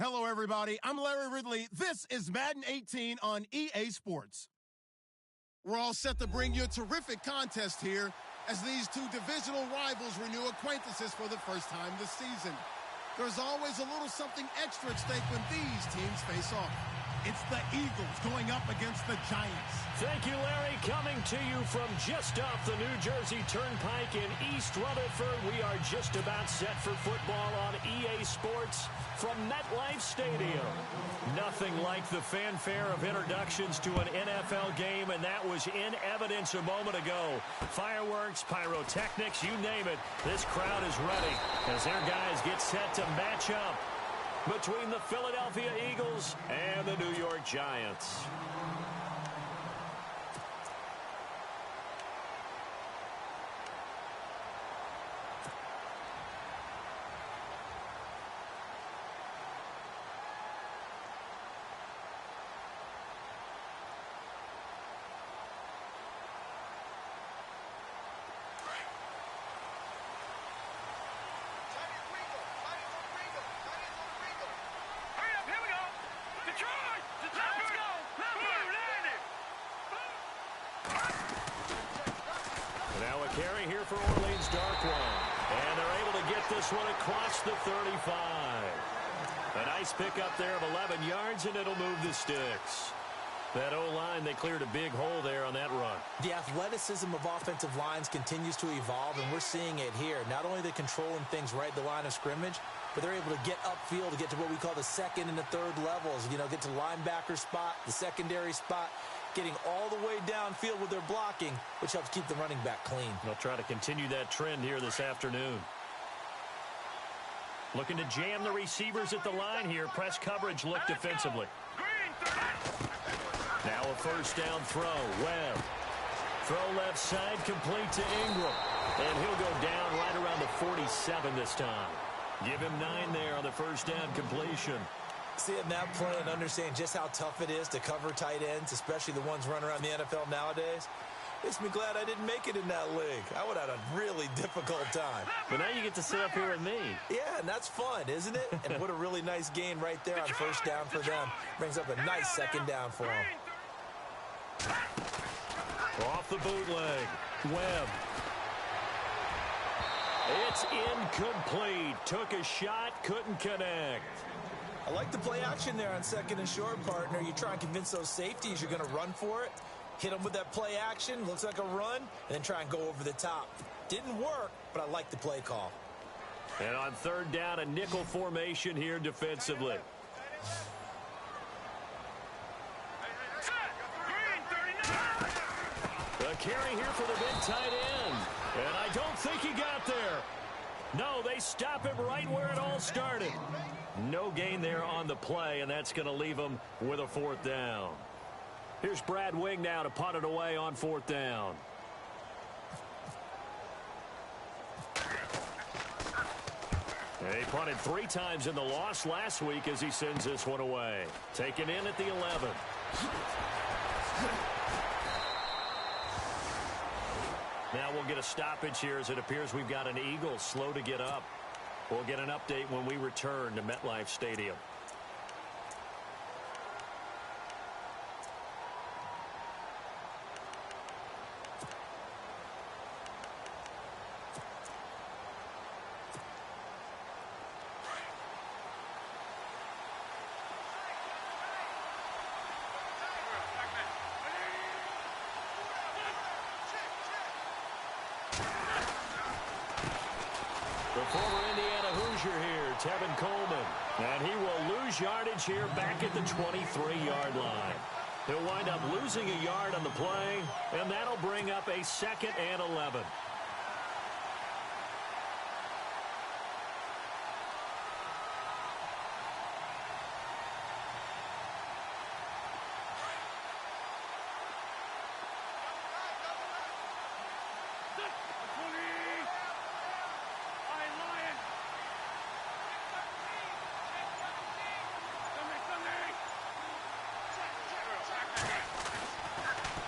Hello, everybody. I'm Larry Ridley. This is Madden 18 on EA Sports. We're all set to bring you a terrific contest here as these two divisional rivals renew acquaintances for the first time this season. There's always a little something extra at stake when these teams face off. It's the Eagles going up against the Giants. Thank you, Larry. Coming to you from just off the New Jersey Turnpike in East Rutherford, we are just about set for football on EA Sports from MetLife Stadium. Nothing like the fanfare of introductions to an NFL game, and that was in evidence a moment ago. Fireworks, pyrotechnics, you name it. This crowd is ready as their guys get set to match up between the Philadelphia Eagles and the New York Giants. Now a carry here for Orleans Darkwan. And they're able to get this one across the 35. A nice pickup there of 11 yards, and it'll move the sticks. That O-line, they cleared a big hole there on that run. The athleticism of offensive lines continues to evolve, and we're seeing it here. Not only are they controlling things right at the line of scrimmage, but they're able to get upfield to get to what we call the second and the third levels. You know, get to linebacker spot, the secondary spot, getting all the way downfield with their blocking, which helps keep the running back clean. They'll try to continue that trend here this afternoon. Looking to jam the receivers at the line here. Press coverage look defensively. Now a first down throw. Webb. Throw left side, complete to Ingram. And he'll go down right around the 47 this time. Give him 9 there on the first down completion. Seeing that play and understanding just how tough it is to cover tight ends, especially the ones running around the NFL nowadays, makes me glad I didn't make it in that league. I would have had a really difficult time. But now you get to sit up here with me. Yeah, and that's fun, isn't it? And what a really nice gain right there on first down for them. Brings up a nice second down for them. Off the bootleg. Webb. It's incomplete. Took a shot, couldn't connect. I like the play action there on second and short, partner. You try and convince those safeties you're going to run for it. Hit them with that play action. Looks like a run. And then try and go over the top. Didn't work, but I like the play call. And on third down, a nickel formation here defensively. A carry here for the big tight end. And I don't think he got there. No, they stop him right where it all started. No gain there on the play, and that's going to leave him with a fourth down. Here's Brad Wing now to punt it away on fourth down. He punted 3 times in the loss last week as he sends this one away. Taken in at the 11. Now we'll get a stoppage here as it appears we've got an Eagle slow to get up. We'll get an update when we return to MetLife Stadium. The former Indiana Hoosier here, Tevin Coleman. And he will lose yardage here back at the 23-yard line. He'll wind up losing a yard on the play, and that'll bring up a 2nd and 11.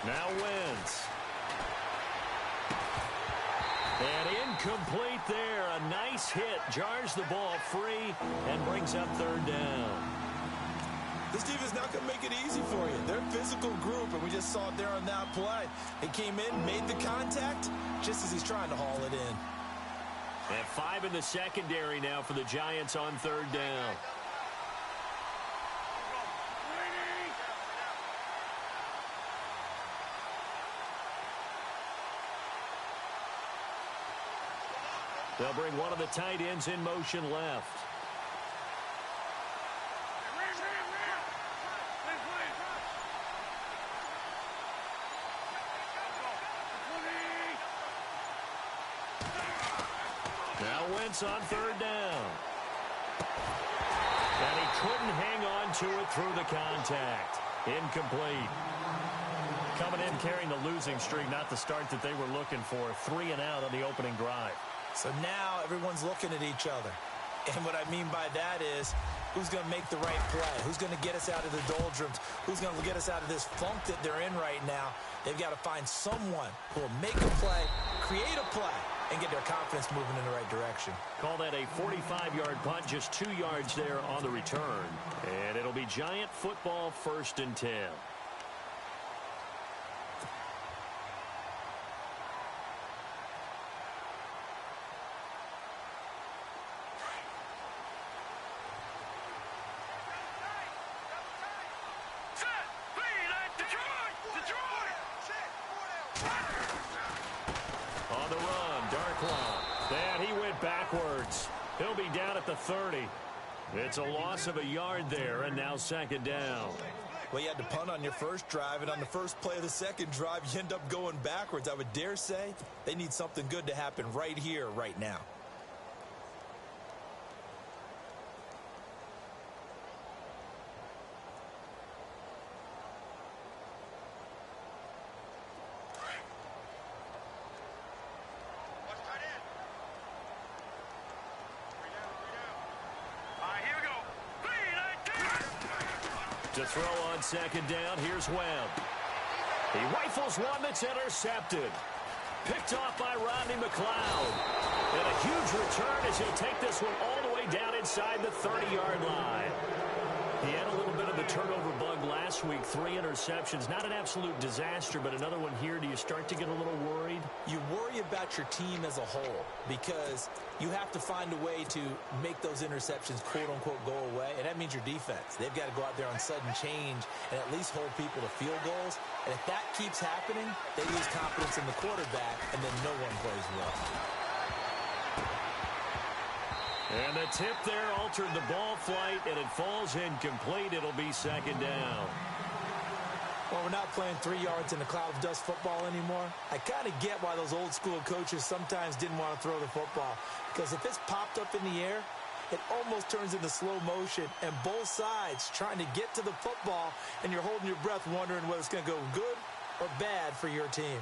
Now Wentz. And Incomplete there. A nice hit. Jars the ball free and brings up third down. This team is not going to make it easy for you. They're a physical group, and we just saw it there on that play. He came in, made the contact, just as he's trying to haul it in. And 5 in the secondary now for the Giants on third down. They'll bring one of the tight ends in motion left. Now Wentz on third down. And he couldn't hang on to it through the contact. Incomplete. Coming in carrying the losing streak, not the start that they were looking for. 3 and out on the opening drive. So now everyone's looking at each other. And what I mean by that is, who's going to make the right play? Who's going to get us out of the doldrums? Who's going to get us out of this funk that they're in right now? They've got to find someone who will make a play, create a play, and get their confidence moving in the right direction. Call that a 45-yard punt, just 2 yards there on the return. And it'll be Giant football, 1st and 10. On the run, Darklaw. And he went backwards. He'll be down at the 30. It's a loss of a yard there, and now 2nd down. Well, you had to punt on your first drive, and on the first play of the second drive, you end up going backwards. I would dare say they need something good to happen right here, right now. To throw on 2nd down, here's Webb. He rifles one that's intercepted. Picked off by Rodney McLeod. And a huge return as he'll take this one all the way down inside the 30-yard line. He had a little bit of the turnover bug last week, 3 interceptions. Not an absolute disaster, but another one here. Do you start to get a little worried? You worry about your team as a whole because you have to find a way to make those interceptions, quote-unquote, go away, and that means your defense. They've got to go out there on sudden change and at least hold people to field goals. And if that keeps happening, they lose confidence in the quarterback, and then no one plays well. And the tip there altered the ball flight, and it falls incomplete. It'll be 2nd down. Well, we're not playing 3 yards in a cloud of dust football anymore. I kind of get why those old school coaches sometimes didn't want to throw the football. Because if it's popped up in the air, it almost turns into slow motion. And both sides trying to get to the football, and you're holding your breath wondering whether it's going to go good or bad for your team.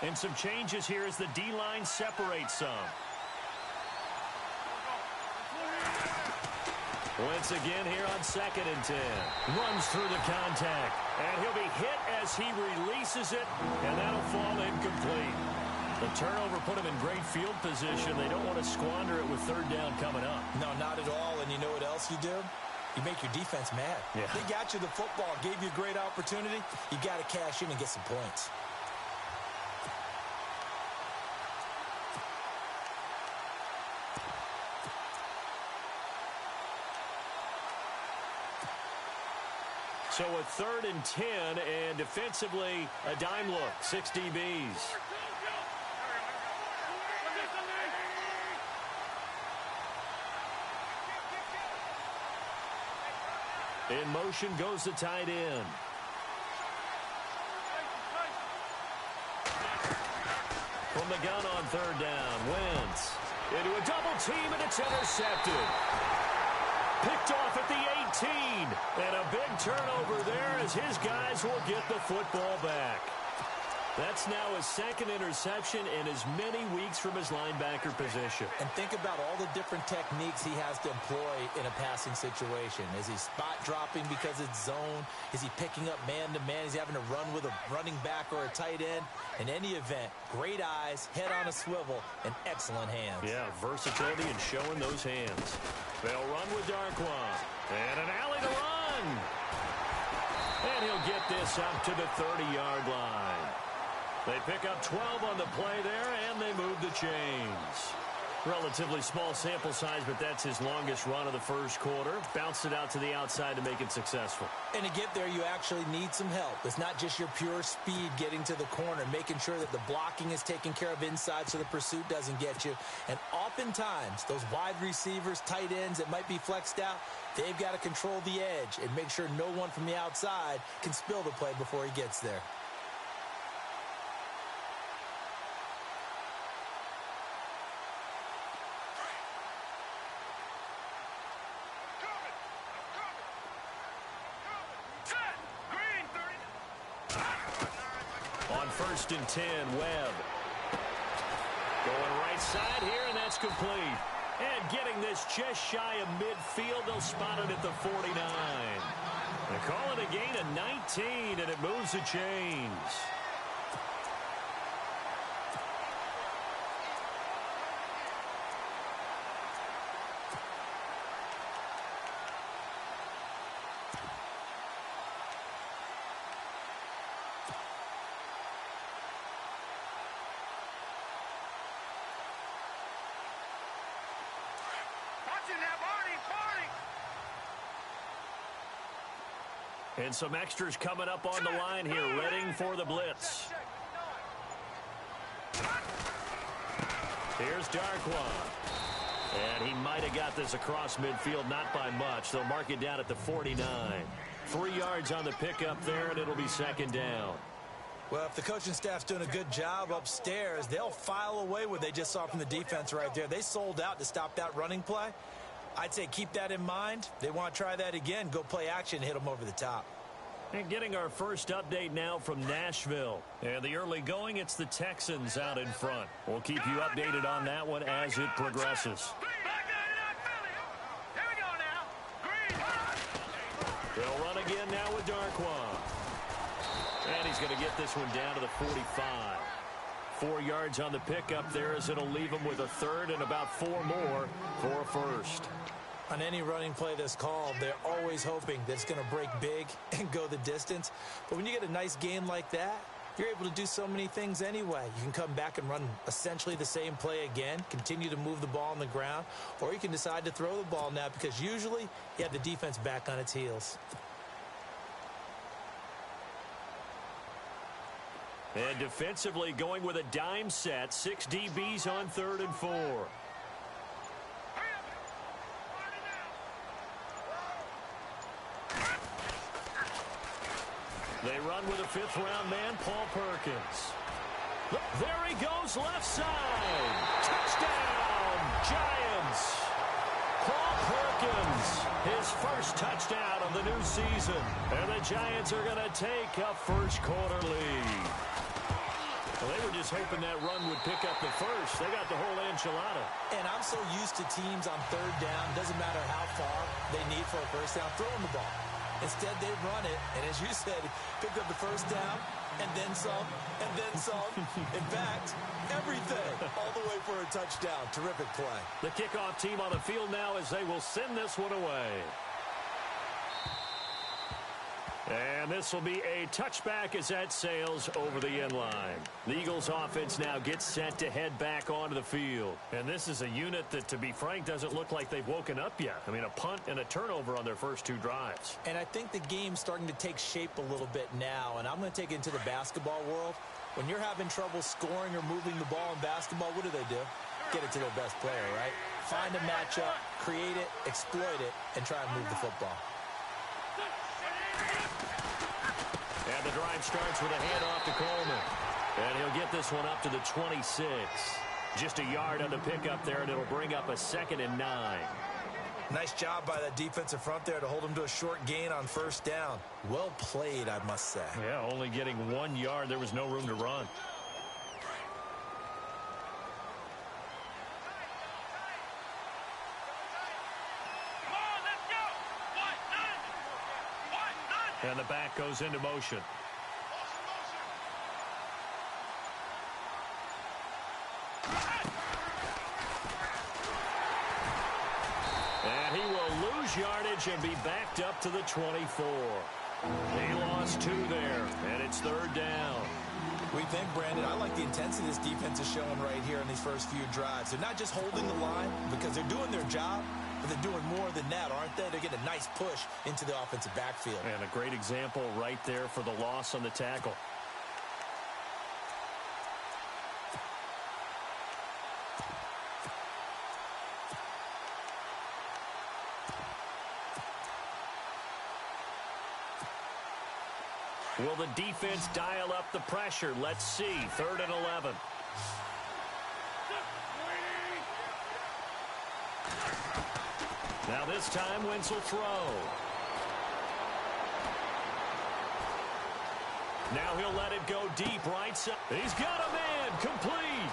And some changes here as the D-line separates some. Once again here on 2nd and 10. Runs through the contact. And he'll be hit as he releases it. And that'll fall incomplete. The turnover put him in great field position. They don't want to squander it with 3rd down coming up. No, not at all. And you know what else you do? You make your defense mad. Yeah. They got you the football, gave you a great opportunity. You got to cash in and get some points. So a 3rd and 10, and defensively, a dime look, 6 DBs. In motion goes the tight end. From the gun on 3rd down, Wentz into a double team, and it's intercepted. Picked off at the 18, and a big turnover there as his guys will get the football back. That's now his second interception in as many weeks from his linebacker position. And think about all the different techniques he has to employ in a passing situation. Is he spot dropping because it's zone? Is he picking up man-to-man? Is he having to run with a running back or a tight end? In any event, great eyes, head on a swivel, and excellent hands. Yeah, versatility and showing those hands. They'll run with Darquan. And an alley to run. And he'll get this up to the 30-yard line. They pick up 12 on the play there, and they move the chains. Relatively small sample size, but that's his longest run of the first quarter. Bounced it out to the outside to make it successful. And to get there, you actually need some help. It's not just your pure speed getting to the corner, making sure that the blocking is taken care of inside so the pursuit doesn't get you. And oftentimes, those wide receivers, tight ends that might be flexed out, they've got to control the edge and make sure no one from the outside can spill the play before he gets there. First and 10, Webb. Going right side here, and that's complete. And getting this just shy of midfield, they'll spot it at the 49. They call it a gain of 19, and it moves the chains. And some extras coming up on the line here, readying for the blitz. Here's Darquan. And he might have got this across midfield, not by much. They'll mark it down at the 49. 3 yards on the pickup there, and it'll be second down. Well, if the coaching staff's doing a good job upstairs, they'll file away what they just saw from the defense right there. They sold out to stop that running play. I'd say keep that in mind. They want to try that again. Go play action, hit them over the top. And getting our first update now from Nashville. And the early going, it's the Texans out in front. We'll keep you updated on that one as it progresses. They'll run again now with Darquan. And he's going to get this one down to the 45. 4 yards on the pickup there as it'll leave him with a third and about 4 more for a first. On any running play that's called, they're always hoping that it's going to break big and go the distance. But when you get a nice game like that, you're able to do so many things anyway. You can come back and run essentially the same play again, continue to move the ball on the ground, or you can decide to throw the ball now because usually you have the defense back on its heels. And defensively going with a dime set, 6 DBs on 3rd and 4. They run with a 5th-round man, Paul Perkins. There he goes, left side. Touchdown, Giants. Paul Perkins, his first touchdown of the new season. And the Giants are going to take a first-quarter lead. Well, they were just hoping that run would pick up the first. They got the whole enchilada. And I'm so used to teams on 3rd down, doesn't matter how far they need for a first down, throwing the ball. Instead, they run it, and as you said, picked up the first down, and then some, and then some. In fact, everything, all the way for a touchdown. Terrific play. The kickoff team on the field now as they will send this one away. And this will be a touchback as that sails over the end line. The Eagles offense now gets set to head back onto the field. And this is a unit that, to be frank, doesn't look like they've woken up yet. I mean, a punt and a turnover on their first 2 drives. And I think the game's starting to take shape a little bit now. And I'm going to take it into the basketball world. When you're having trouble scoring or moving the ball in basketball, what do? Get it to their best player, right? Find a matchup, create it, exploit it, and try and move the football. And the drive starts with a handoff to Coleman. And he'll get this one up to the 26. Just a yard on the pickup there, and it'll bring up a 2nd and 9. Nice job by that defensive front there to hold him to a short gain on first down. Well played, I must say. Yeah, only getting 1 yard. There was no room to run. And the back goes into motion. And he will lose yardage and be backed up to the 24. He lost 2 there, and it's third down. We think, Brandon, I like the intensity this defense is showing right here in these first few drives. They're not just holding the line because they're doing their job, but they're doing more than that, aren't they? They're getting a nice push into the offensive backfield. And a great example right there for the loss on the tackle. Will the defense dial up the pressure? Let's see. 3rd and 11. Now this time, Wentz will throw. Now he'll let it go deep right side. He's got a man. Complete.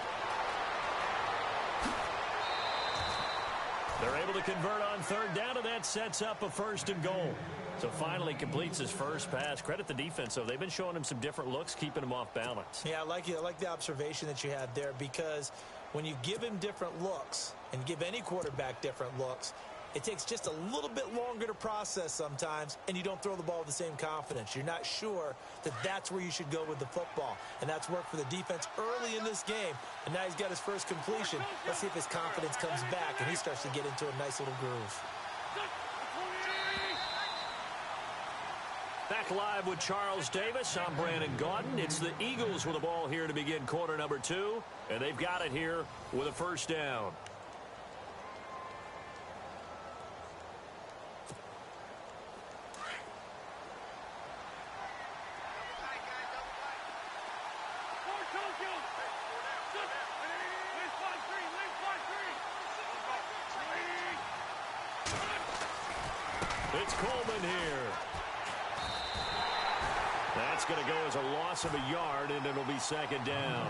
They're able to convert on 3rd down, and that sets up a 1st and goal. So finally completes his first pass. Credit the defense, though. They've been showing him some different looks, keeping him off balance. Yeah, I like the observation that you had there, because when you give him different looks and give any quarterback different looks, it takes just a little bit longer to process sometimes, and you don't throw the ball with the same confidence. You're not sure that that's where you should go with the football, and that's worked for the defense early in this game, and now he's got his first completion. Let's see if his confidence comes back and he starts to get into a nice little groove. Back live with Charles Davis. I'm Brandon Gaudin. It's the Eagles with the ball here to begin quarter number 2, and they've got it here with a 1st down. It's Coleman here. That's going to go as a loss of a yard, and it'll be 2nd down.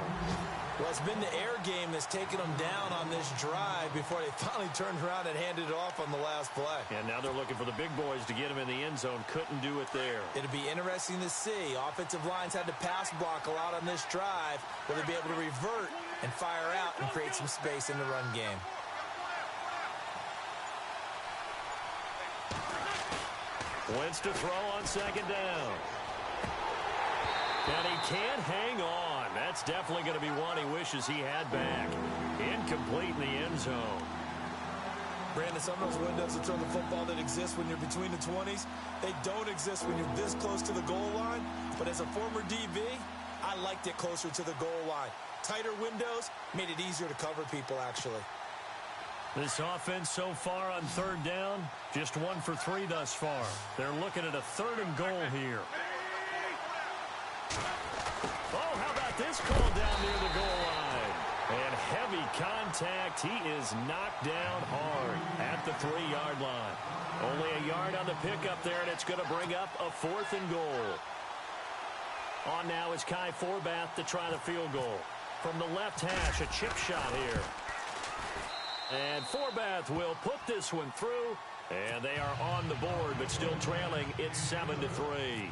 Well, it's been the air game that's taken them down on this drive before they finally turned around and handed it off on the last play. And now they're looking for the big boys to get him in the end zone. Couldn't do it there. It'll be interesting to see. Offensive lines had to pass block a lot on this drive. Will they be able to revert and fire out and create some space in the run game? Wentz to throw on 2nd down. And he can't hang on. That's definitely going to be one he wishes he had back. Incomplete in the end zone. Brandon, some of those windows to throw the football that exist when you're between the 20s, they don't exist when you're this close to the goal line. But as a former DB, I liked it closer to the goal line. Tighter windows made it easier to cover people, actually. This offense so far on 3rd down, just 1 for 3 thus far. They're looking at a 3rd and goal here. Oh, how about this call down near the goal line? And heavy contact. He is knocked down hard at the 3-yard line. Only a yard on the pickup there, and it's going to bring up a 4th and goal. On now is Kai Forbath to try the field goal. From the left hash, a chip shot here. And Forbath will put this one through, and they are on the board, but still trailing. It's 7-3.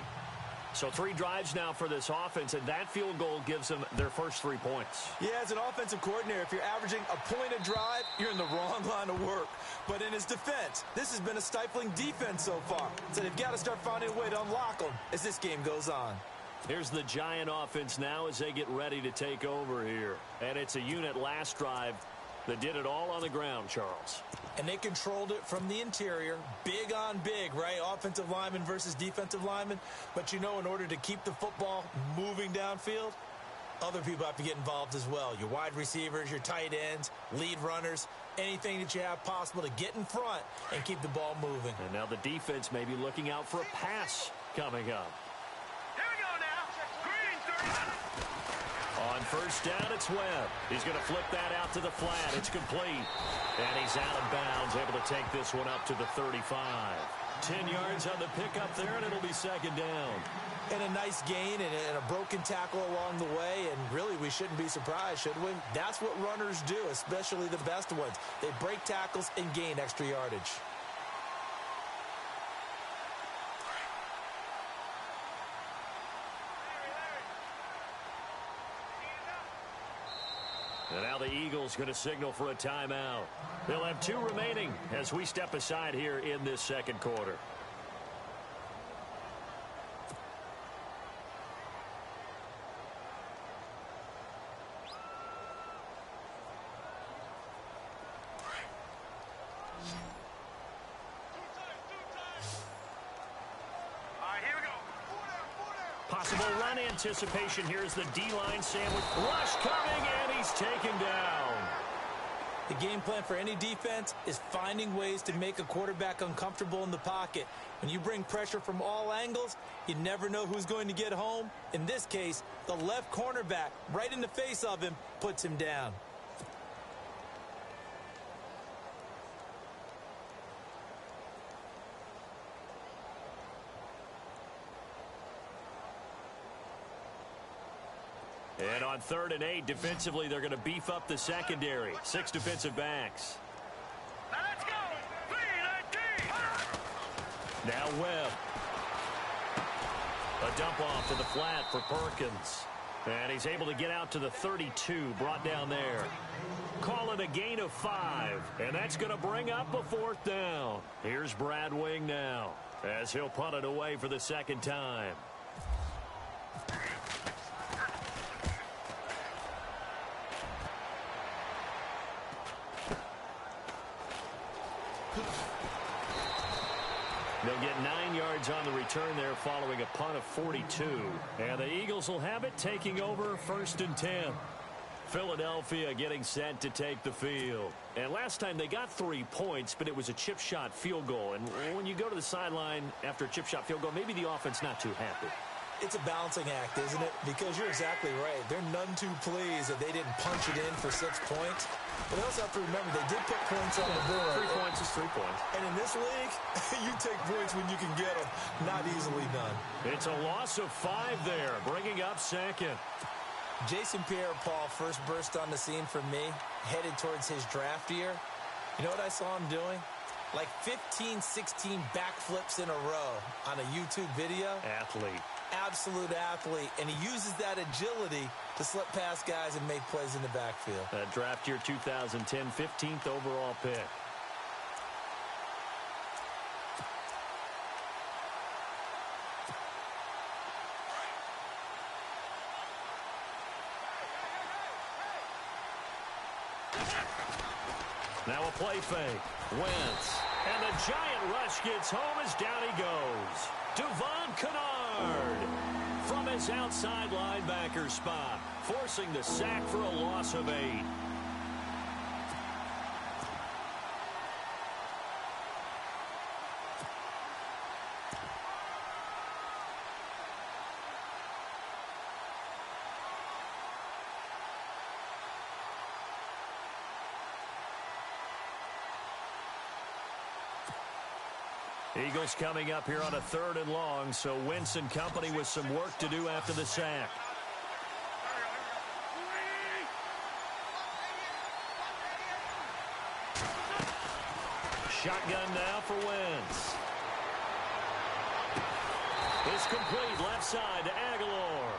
So 3 drives now for this offense, and that field goal gives them their first 3 points. Yeah, as an offensive coordinator, if you're averaging a point a drive, you're in the wrong line of work. But in his defense, this has been a stifling defense so far. So they've got to start finding a way to unlock them as this game goes on. Here's the Giant offense now as they get ready to take over here. And it's a unit last drive that did it all on the ground, Charles. And they controlled it from the interior, big on big, right? Offensive lineman versus defensive lineman. But, you know, in order to keep the football moving downfield, other people have to get involved as well. Your wide receivers, your tight ends, lead runners, anything that you have possible to get in front and keep the ball moving. And now the defense may be looking out for a pass coming up. Here we go now. Green 30. On first down, it's Webb. He's going to flip that out to the flat. It's complete. And he's out of bounds, able to take this one up to the 35. 10 yards on the pickup there, and it'll be second down. And a nice gain and a broken tackle along the way, and really we shouldn't be surprised, should we? That's what runners do, especially the best ones. They break tackles and gain extra yardage. And now the Eagles going to signal for a timeout. They'll have 2 remaining as we step aside here in this second quarter. Possible run anticipation. Here's the D-line sandwich. Rush coming, and he's taken down. The game plan for any defense is finding ways to make a quarterback uncomfortable in the pocket. When you bring pressure from all angles, you never know who's going to get home. In this case, the left cornerback, right in the face of him, puts him down. And on 3rd and 8, defensively, they're going to beef up the secondary. 6 defensive backs. Now let's go. Now Webb. A dump off to the flat for Perkins. And he's able to get out to the 32, brought down there. Call it a gain of 5. And that's going to bring up a 4th down. Here's Brad Wing now, as he'll punt it away for the second time. They'll get 9 yards on the return there following a punt of 42. And the Eagles will have it, taking over 1st and 10. Philadelphia getting set to take the field. And last time they got 3 points, but it was a chip shot field goal. And when you go to the sideline after a chip shot field goal, maybe the offense not too happy. It's a balancing act, isn't it? Because you're exactly right. They're none too pleased that they didn't punch it in for 6 points. But they also have to remember they did put points on the board. 3 points is 3 points. And in this league, you take points when you can get them. Not easily done. It's a loss of 5 there, bringing up second. Jason Pierre-Paul first burst on the scene for me, headed towards his draft year. You know what I saw him doing? Like 15, 16 backflips in a row on a YouTube video. Athlete. Absolute athlete, and he uses that agility to slip past guys and make plays in the backfield. Draft year 2010, 15th overall pick. Now a play fake. Wentz. And the giant rush gets home as down he goes. Devon Kennard from his outside linebacker spot, forcing the sack for a loss of 8. Eagles coming up here on a 3rd and long, so Wentz and company with some work to do after the sack. Shotgun now for Wentz. It's complete left side to Aguilar.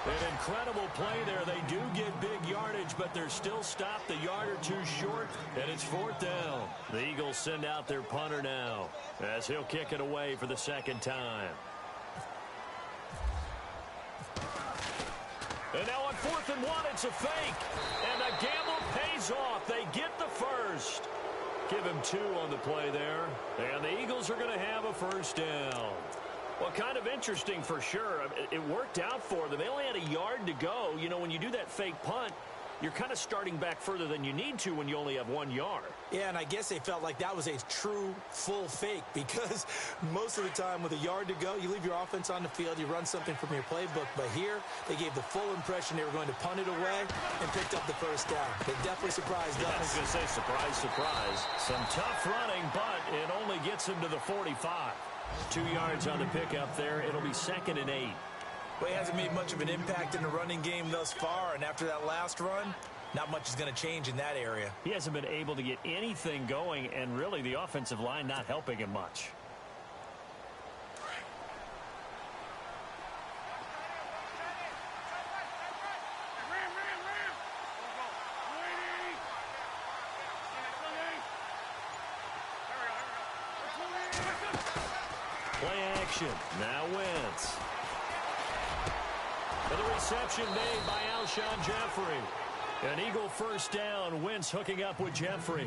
An incredible play there. They do get big yardage, but they're still stopped a yard or 2 short, and it's 4th down. The Eagles send out their punter now, as he'll kick it away for the 2nd time. And now on 4th and 1, it's a fake. And the gamble pays off. They get the first. Give him 2 on the play there. And the Eagles are going to have a 1st down. Well, kind of interesting for sure. It worked out for them. They only had a yard to go. You know, when you do that fake punt, you're kind of starting back further than you need to when you only have 1 yard. Yeah, and I guess they felt like that was a true full fake because most of the time with a yard to go, you leave your offense on the field, you run something from your playbook. But here, they gave the full impression they were going to punt it away and picked up the first down. They definitely surprised us. I was going to say surprise, surprise. Some tough running, but it only gets him to the 45. 2 yards on the pickup there. It'll be 2nd and 8. Well, he hasn't made much of an impact in the running game thus far, and after that last run, not much is going to change in that area. He hasn't been able to get anything going, and really the offensive line not helping him much. Play action. Now Wentz. And the reception made by Alshon Jeffrey. An Eagle first down. Wentz hooking up with Jeffrey.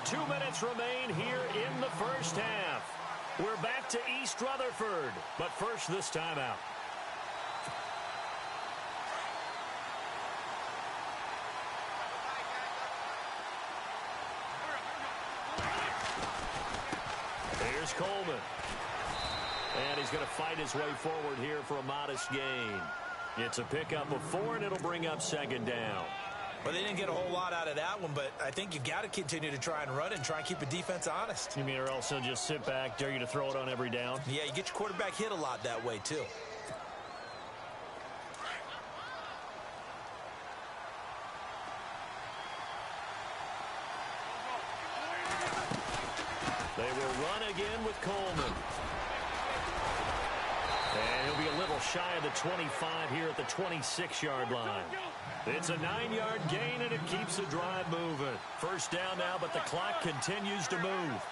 Two minutes remain here in the first half. We're back to East Rutherford, but first this timeout. Here's Coleman. And he's going to fight his way forward here for a modest gain. It's a pickup of 4, and it'll bring up 2nd down. Well, they didn't get a whole lot out of that one, but I think you got to continue to try and run and try and keep the defense honest. You mean or else he'll just sit back, dare you to throw it on every down? Yeah, you get your quarterback hit a lot that way, too. They will run again with Coleman. And he'll be a little shy of the 25 here at the 26-yard line. It's a 9-yard gain, and it keeps the drive moving. First down now, but the clock continues to move.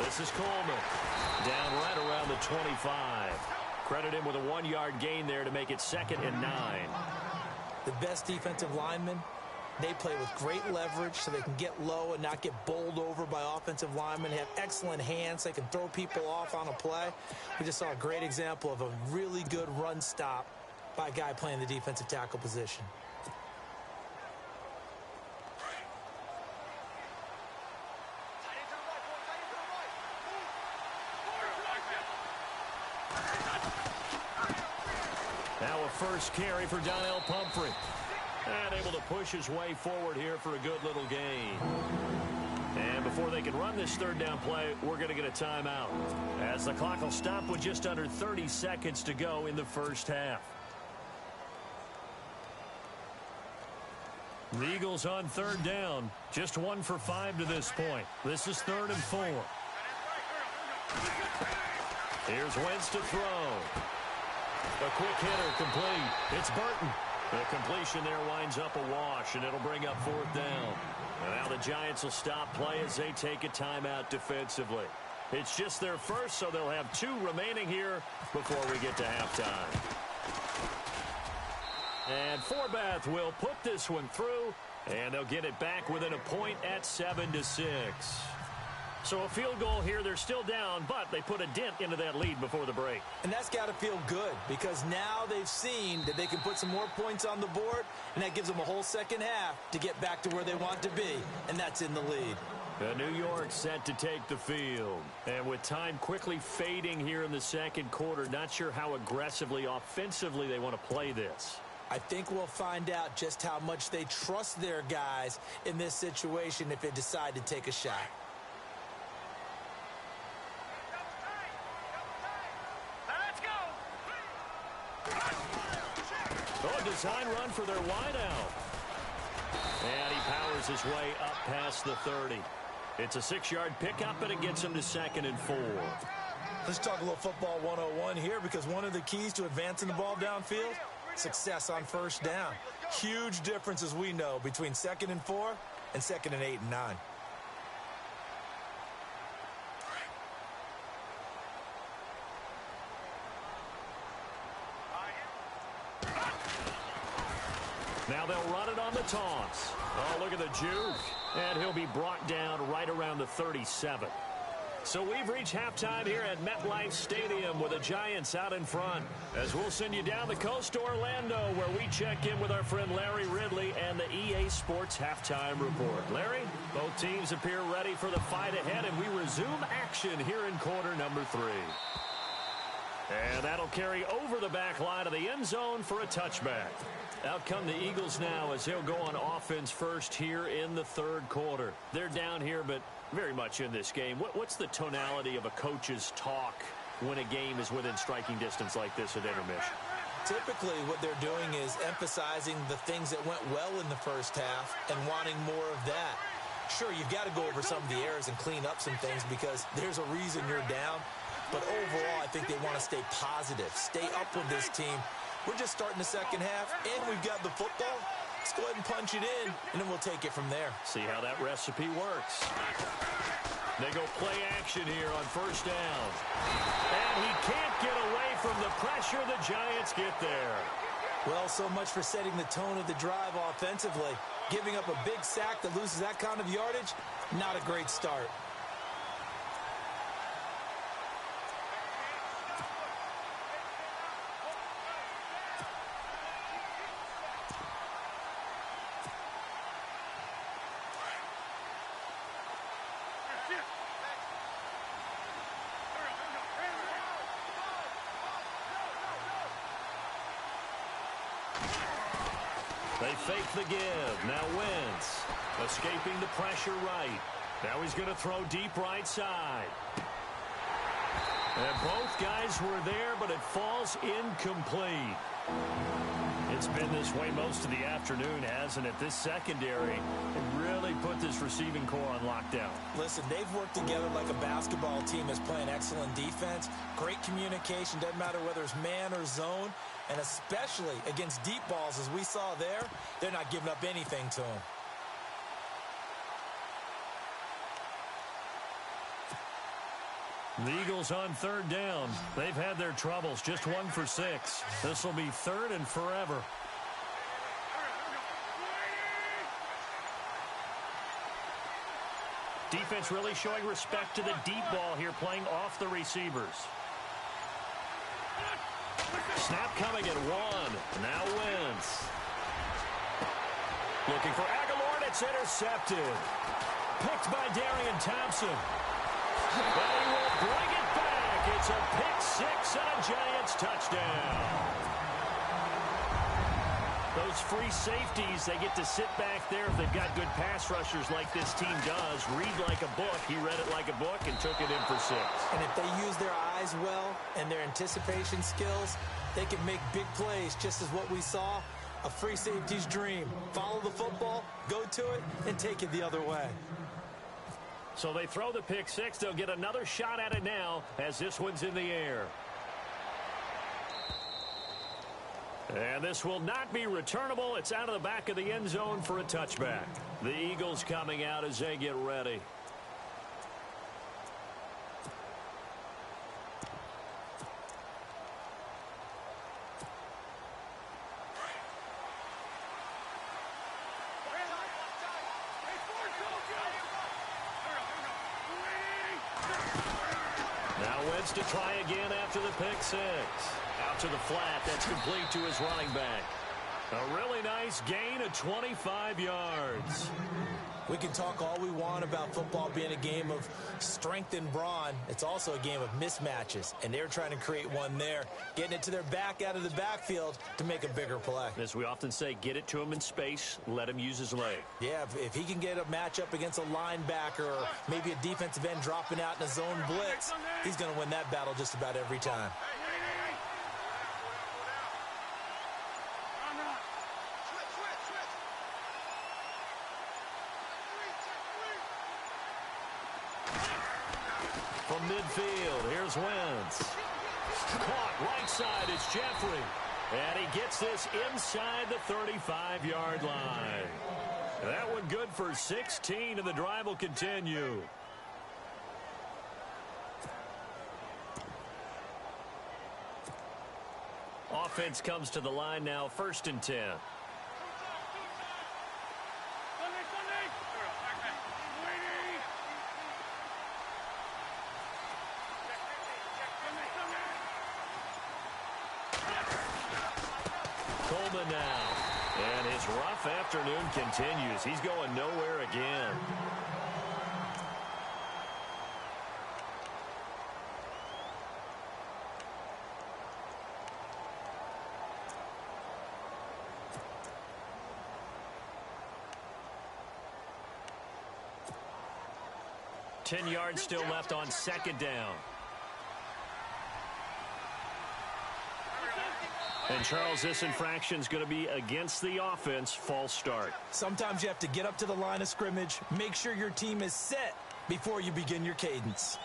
This is Coleman. Down right around the 25. Credit him with a 1-yard gain there to make it 2nd and 9. The best defensive linemen, they play with great leverage so they can get low and not get bowled over by offensive linemen. They have excellent hands. They can throw people off on a play. We just saw a great example of a really good run stop by a guy playing the defensive tackle position. Now a first carry for Donnell Pumphrey. And able to push his way forward here for a good little gain. And before they can run this 3rd down play, we're going to get a timeout, as the clock will stop with just under 30 seconds to go in the first half. The Eagles on 3rd down. Just 1 for 5 to this point. This is 3rd and 4. Here's Wentz to throw. A quick hitter complete. It's Burton. The completion there winds up a wash, and it'll bring up 4th down. And now the Giants will stop play as they take a timeout defensively. It's just their first, so they'll have 2 remaining here before we get to halftime. And Forbath will put this one through, and they'll get it back within a point at 7-6. So a field goal here. They're still down, but they put a dent into that lead before the break. And that's got to feel good, because now they've seen that they can put some more points on the board, and that gives them a whole second half to get back to where they want to be, and that's in the lead. New York set to take the field. And with time quickly fading here in the second quarter, not sure how aggressively, offensively they want to play this. I think we'll find out just how much they trust their guys in this situation if they decide to take a shot. Oh, a design run for their wideout. And he powers his way up past the 30. It's a 6-yard pickup, and it gets him to 2nd and 4. Let's talk a little football 101 here, because one of the keys to advancing the ball downfield success on first down. Huge difference, as we know, between 2nd and 4 and 2nd and 8 and 9. Now they'll run it on the toss. Oh, look at the juke. And he'll be brought down right around the 37. So we've reached halftime here at MetLife Stadium with the Giants out in front. As we'll send you down the coast to Orlando, where we check in with our friend Larry Ridley and the EA Sports Halftime Report. Larry, both teams appear ready for the fight ahead, and we resume action here in quarter number 3. And that'll carry over the back line of the end zone for a touchback. Out come the Eagles now as they'll go on offense first here in the third quarter. They're down here, but very much in this game. What's the tonality of a coach's talk when a game is within striking distance like this at intermission? Typically, what they're doing is emphasizing the things that went well in the first half and wanting more of that. Sure, you've got to go over some of the errors and clean up some things because there's a reason you're down. But overall, I think they want to stay positive, stay up with this team. We're just starting the second half, and we've got the football. Let's go ahead and punch it in, and then we'll take it from there. See how that recipe works. They go play action here on first down. And he can't get away from the pressure. The Giants get there. Well, so much for setting the tone of the drive offensively. Giving up a big sack that loses that kind of yardage, not a great start. They fake the give. Now Wentz escaping the pressure right. Now he's going to throw deep right side. And both guys were there, but it falls incomplete. It's been this way most of the afternoon, hasn't it? This secondary really put this receiving core on lockdown. Listen, they've worked together like a basketball team that's playing excellent defense. Great communication, doesn't matter whether it's man or zone. And especially against deep balls, as we saw there, they're not giving up anything to them. The Eagles on third down. They've had their troubles, just 1 for 6. This will be 3rd and forever. Defense really showing respect to the deep ball here, playing off the receivers. Snap coming at 1. Now Wentz. Looking for Aguilar, and it's intercepted. Picked by Darian Thompson. But he will bring it back. It's a pick 6 and a Giants touchdown. Those free safeties, they get to sit back there if they've got good pass rushers like this team does. Read like a book. He read it like a book and took it in for 6. And if they use their eyes well and their anticipation skills, they can make big plays, just as what we saw. A free safety's dream. Follow the football, go to it, and take it the other way. So they throw the pick 6. They'll get another shot at it now as this one's in the air. And this will not be returnable. It's out of the back of the end zone for a touchback. The Eagles coming out as they get ready. Now Wentz to try again after the pick 6. Out to the flat. That's complete to his running back. A really nice gain of 25 yards. We can talk all we want about football being a game of strength and brawn. It's also a game of mismatches, and they're trying to create one there, getting it to their back out of the backfield to make a bigger play. As we often say, get it to him in space, let him use his leg. Yeah, if he can get a matchup against a linebacker or maybe a defensive end dropping out in a zone blitz, he's going to win that battle just about every time. From midfield, here's Wentz. Caught right side, it's Jeffrey. And he gets this inside the 35-yard line. That one good for 16, and the drive will continue. Offense comes to the line now, 1st and 10. Coleman now. And his rough afternoon continues. He's going nowhere again. Ten yards still left on 2nd down. And, Charles, this infraction is going to be against the offense. False start. Sometimes you have to get up to the line of scrimmage, make sure your team is set before you begin your cadence.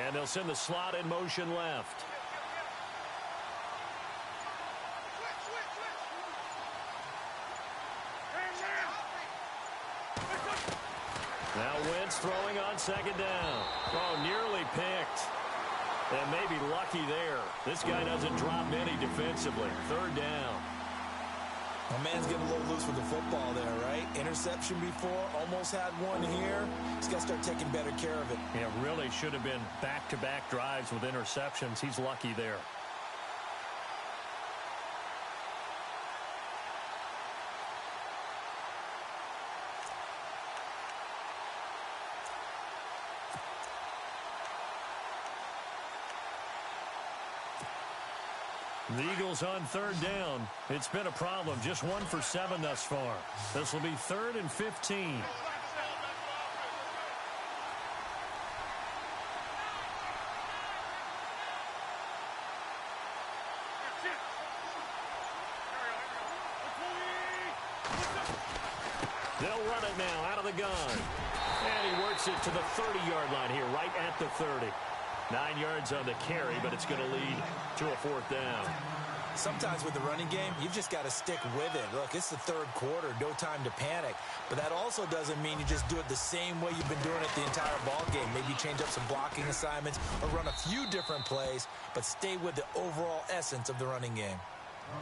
And they'll send the slot in motion left. Now Wentz throwing on 2nd down. Oh, nearly picked. And maybe lucky there. This guy doesn't drop many defensively. 3rd down. My man's getting a little loose with the football there, right? Interception before, almost had one here. He's got to start taking better care of it. Yeah, really should have been back-to-back drives with interceptions. He's lucky there. The Eagles on 3rd down. It's been a problem. Just 1 for 7 thus far. This will be 3rd and 15. They'll run it now out of the gun. And he works it to the 30-yard line here, right at the 30. 9 yards on the carry, but it's going to lead to a 4th down. Sometimes with the running game, you've just got to stick with it. Look, it's the 3rd quarter, no time to panic. But that also doesn't mean you just do it the same way you've been doing it the entire ball game. Maybe change up some blocking assignments or run a few different plays, but stay with the overall essence of the running game.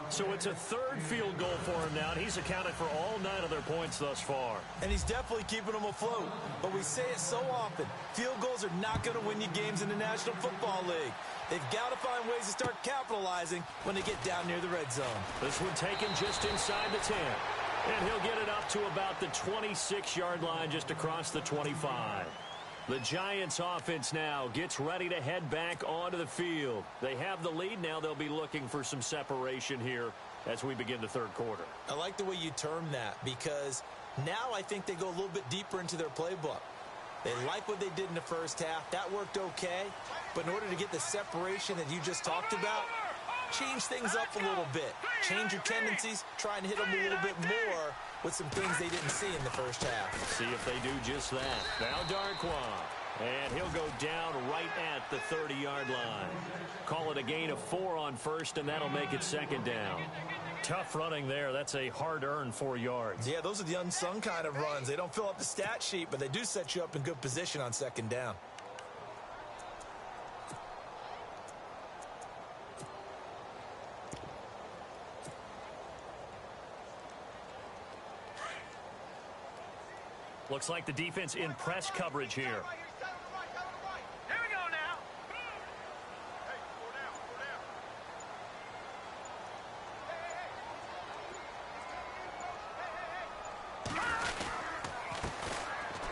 So it's a 3rd field goal for him now, and he's accounted for all 9 of their points thus far. And he's definitely keeping them afloat. But we say it so often, field goals are not going to win you games in the National Football League. They've got to find ways to start capitalizing when they get down near the red zone. This one taken just inside the 10. And he'll get it up to about the 26-yard line, just across the 25. The Giants offense now gets ready to head back onto the field. They have the lead now. They'll be looking for some separation here as we begin the 3rd quarter. I like the way you term that, because now I think they go a little bit deeper into their playbook. They like what they did in the 1st half. That worked okay. But in order to get the separation that you just talked about, change things up a little bit. Change your tendencies. Try and hit them a little bit more with some things they didn't see in the 1st half. See if they do just that. Now Darquan. And he'll go down right at the 30-yard line. Call it a gain of 4 on 1st, and that'll make it 2nd down. Tough running there. That's a hard-earned 4 yards. Yeah, those are the unsung kind of runs. They don't fill up the stat sheet, but they do set you up in good position on 2nd down. Looks like the defense in press coverage here. Here we go now. Hey,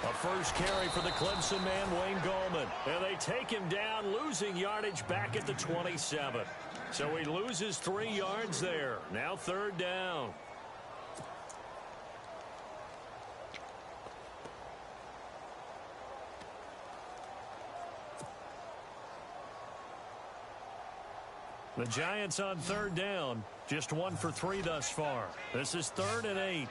A first carry for the Clemson man, Wayne Gallman. And they take him down, losing yardage back at the 27. So he loses 3 yards there. Now 3rd down. The Giants on third down. Just 1 for 3 thus far. This is 3rd and 8.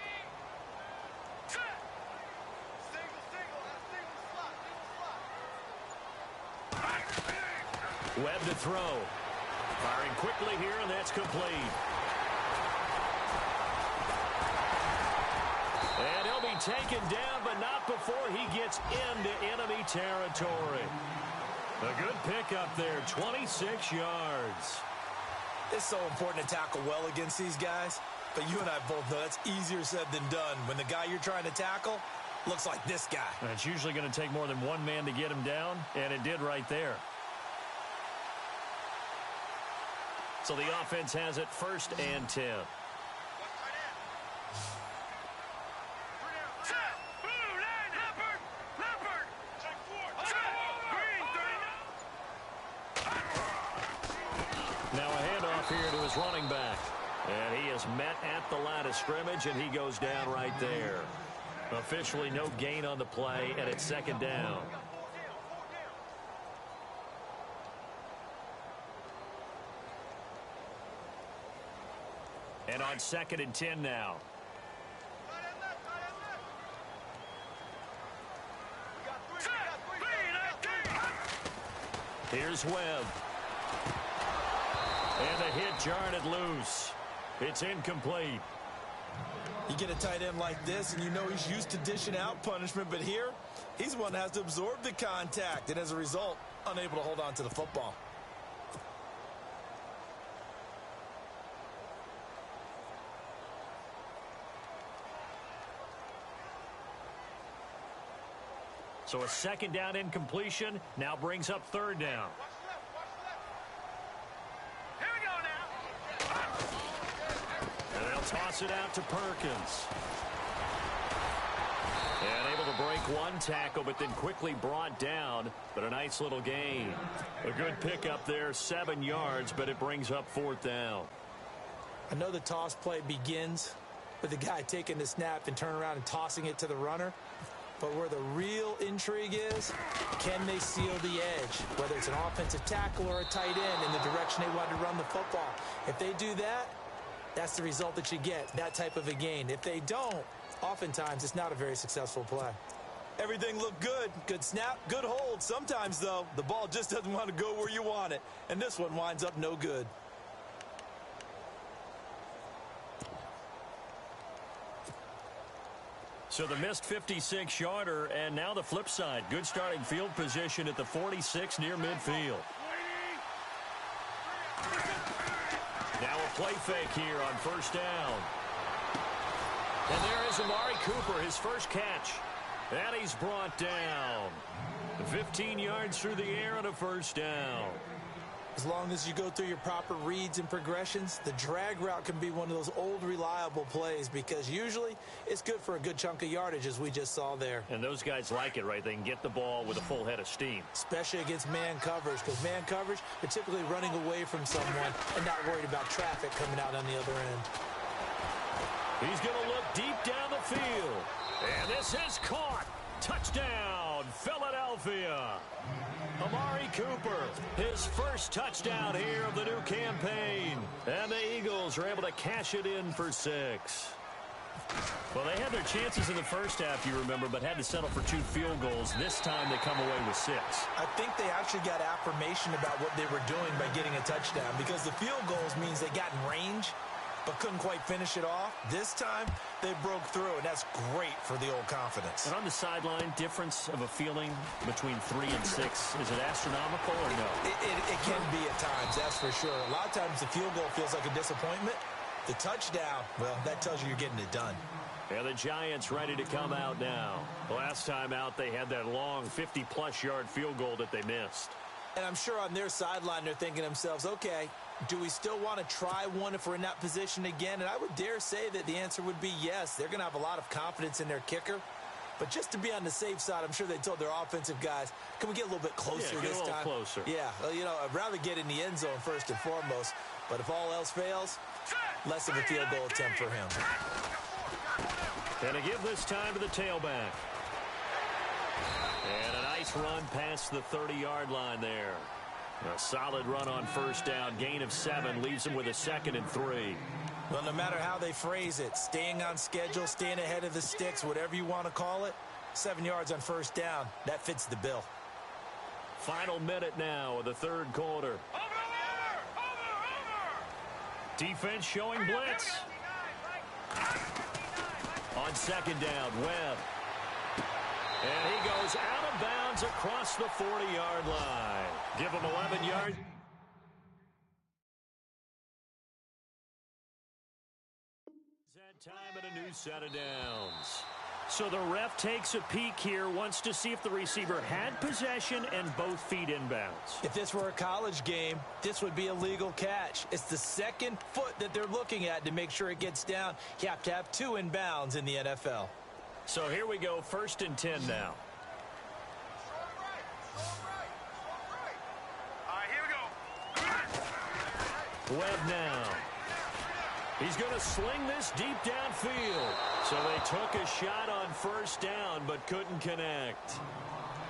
Webb to throw. Firing quickly here, and that's complete. And he'll be taken down, but not before he gets into enemy territory. A good pickup there, 26 yards. It's so important to tackle well against these guys, but you and I both know that's easier said than done when the guy you're trying to tackle looks like this guy. And it's usually going to take more than one man to get him down, and it did right there. So the offense has it 1st and 10. Now a handoff here to his running back. And he is met at the line of scrimmage, and he goes down right there. Officially no gain on the play, and it's 2nd down. And on 2nd and 10 now. Here's Webb. And the hit jarred it loose. It's incomplete. You get a tight end like this, and you know he's used to dishing out punishment, but here, he's the one that has to absorb the contact, and as a result, unable to hold on to the football. So a 2nd down incompletion now brings up 3rd down. Here we go now. And they'll toss it out to Perkins. And able to break one tackle, but then quickly brought down. But a nice little gain. A good pickup there, 7 yards, but it brings up 4th down. I know the toss play begins with the guy taking the snap and turning around and tossing it to the runner. But where the real intrigue is, can they seal the edge? Whether it's an offensive tackle or a tight end in the direction they want to run the football. If they do that, that's the result that you get, that type of a gain. If they don't, oftentimes it's not a very successful play. Everything looked good. Good snap, good hold. Sometimes, though, the ball just doesn't want to go where you want it. And this one winds up no good. So the missed 56-yarder, and now the flip side. Good starting field position at the 46 near midfield. Now a play fake here on 1st down. And there is Amari Cooper, his first catch. And he's brought down. 15 yards through the air on a 1st down. As long as you go through your proper reads and progressions, the drag route can be one of those old reliable plays because usually it's good for a good chunk of yardage, as we just saw there. And those guys like it, right? They can get the ball with a full head of steam. Especially against man coverage, because man coverage, they're typically running away from someone and not worried about traffic coming out on the other end. He's going to look deep down the field. And this is caught. Touchdown, Philadelphia. Amari Cooper, his first touchdown here of the new campaign. And the Eagles are able to cash it in for 6. Well, they had their chances in the first half, you remember, but had to settle for 2 field goals. This time they come away with 6. I think they actually got affirmation about what they were doing by getting a touchdown because the field goals means they got in range but couldn't quite finish it off. This time, they broke through, and that's great for the old confidence. And on the sideline, difference of a feeling between 3 and 6, is it astronomical or no? It can be at times, that's for sure. A lot of times the field goal feels like a disappointment. The touchdown, well, that tells you you're getting it done. And the Giants ready to come out now. The last time out, they had that long 50-plus yard field goal that they missed. And I'm sure on their sideline, they're thinking to themselves, okay, do we still want to try one if we're in that position again? And I would dare say that the answer would be yes. They're going to have a lot of confidence in their kicker. But just to be on the safe side, I'm sure they told their offensive guys, can we get a little bit closer this time? Get a little closer. Yeah, well, you know, I'd rather get in the end zone first and foremost. But if all else fails, less of a field goal attempt for him. And to give this time to the tailback. And a nice run past the 30-yard line there. A solid run on first down. Gain of 7 leaves them with a 2nd and 3. Well, no matter how they phrase it, staying on schedule, staying ahead of the sticks, whatever you want to call it, 7 yards on first down, that fits the bill. Final minute now of the third quarter. Defense showing blitz. On 2nd down, Webb. And he goes out of bounds across the 40-yard line. Give him 11 yards. That time at a new set of downs. So the ref takes a peek here, wants to see if the receiver had possession and both feet inbounds. If this were a college game, this would be a legal catch. It's the second foot that they're looking at to make sure it gets down. You have to have 2 inbounds in the NFL. So here we go, 1st and 10 now. All right, here we go. Webb now. He's going to sling this deep downfield. So they took a shot on first down but couldn't connect.